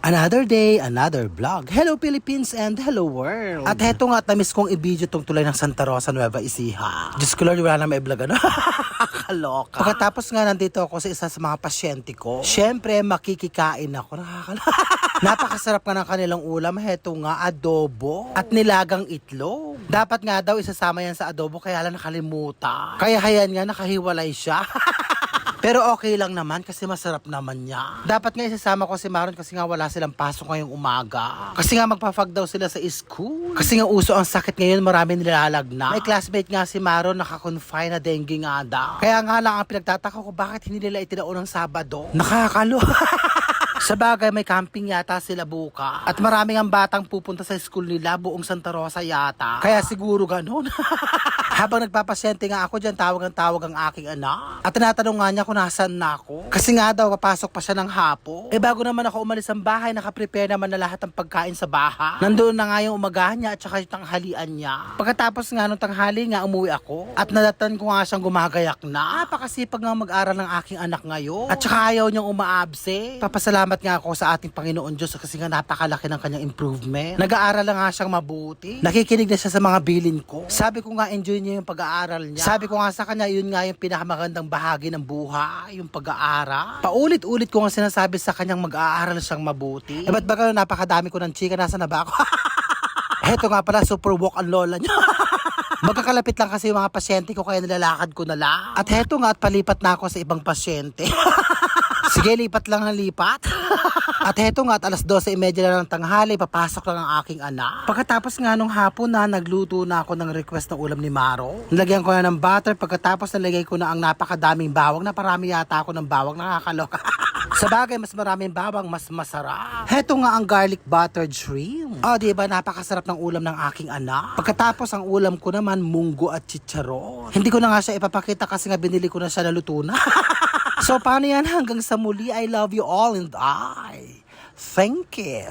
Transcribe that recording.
Another day, another vlog. Hello Philippines and hello world. At heto nga, tamis kong i-video tong tulay ng Santa Rosa, Nueva Ecija. Diyos ko Lord, wala na may vlog ano. Kaloka. Pagkatapos nga nandito ako sa isa sa mga pasyente ko, syempre makikikain ako. Napakasarap nga ng kanilang ulam. Heto nga, adobo at nilagang itlog. Dapat nga daw isasama yan sa adobo, kaya lang nakalimutan. Kaya hayan nga, nakahiwalay siya. Pero okay lang naman kasi masarap naman niya. Dapat nga isasama ko si Maron kasi nga wala silang pasok ngayong umaga. Kasi nga magpa-fag daw sila sa school. Kasi nga uso ang sakit ngayon, marami nilalagna. May classmate nga si Maron naka-confine na dengue nga daw. Kaya nga lang ang pinagtataka ko bakit hindi nila itinaon ng Sabado. Nakakalo. Sa bagay, may camping yata sila buka. At maraming ang batang pupunta sa school nila, buong Santa Rosa yata. Kaya siguro ganun. Habang nagpapasyente nga ako dyan, tawag ang aking anak. At tinatanong nga niya kung nasaan na ako. Kasi nga daw, papasok pa siya ng hapo. Eh bago naman ako umalis ng bahay, nakaprepare naman na lahat ng pagkain sa bahay. Nandoon na nga yung umagahan niya at saka yung tanghalian niya. Pagkatapos nga nung tanghali nga, umuwi ako. At nadatan ko nga siyang gumagayak na. Napakasipag nga mag-aral ng aking anak ngayon. At saka ayaw niyang umaabse. Papasalamat nga ako sa ating Panginoon Diyos kasi nga napakalaki ng kanyang improvement. Nag-aaral na nga siyang mabuti. Nakikinig na siya sa mga bilin ko. Sabi ko nga, enjoy niya yung pag-aaral niya. Sabi ko nga sa kanya, yun nga yung pinakamagandang bahagi ng buhay, yung pag-aaral. Paulit-ulit ko nga sinasabi sa kanyang mag-aaral siyang mabuti. Eh ba't ba ganun, napakadami ko ng chika, nasa na ba ako? Heto nga pala, super walk ang lola niya. Magkakalapit lang kasi yung mga pasyente ko kaya nilalakad ko na lang. At heto nga, at palipat na ako sa ibang pasyente. Sige, lipat lang ng lipat. At heto nga, at alas 12:30 na ng tanghali, papasok lang ang aking anak. Pagkatapos nga nung hapon na, nagluto na ako ng request ng ulam ni Maro. Nilagyan ko na ng butter, pagkatapos nalagay ko na ang napakadaming bawang. Naparami yata ako ng bawang, nakakaloka. Sa bagay, mas maraming bawang, mas masarap. Heto nga ang garlic buttered shrimp. Oh, diba, napakasarap ng ulam ng aking anak. Pagkatapos ang ulam ko naman, munggo at chicharon. Hindi ko na nga siya ipapakita kasi nga binili ko na siya na luto na. So, paano yan? Hanggang sa muli, I love you all and I thank you.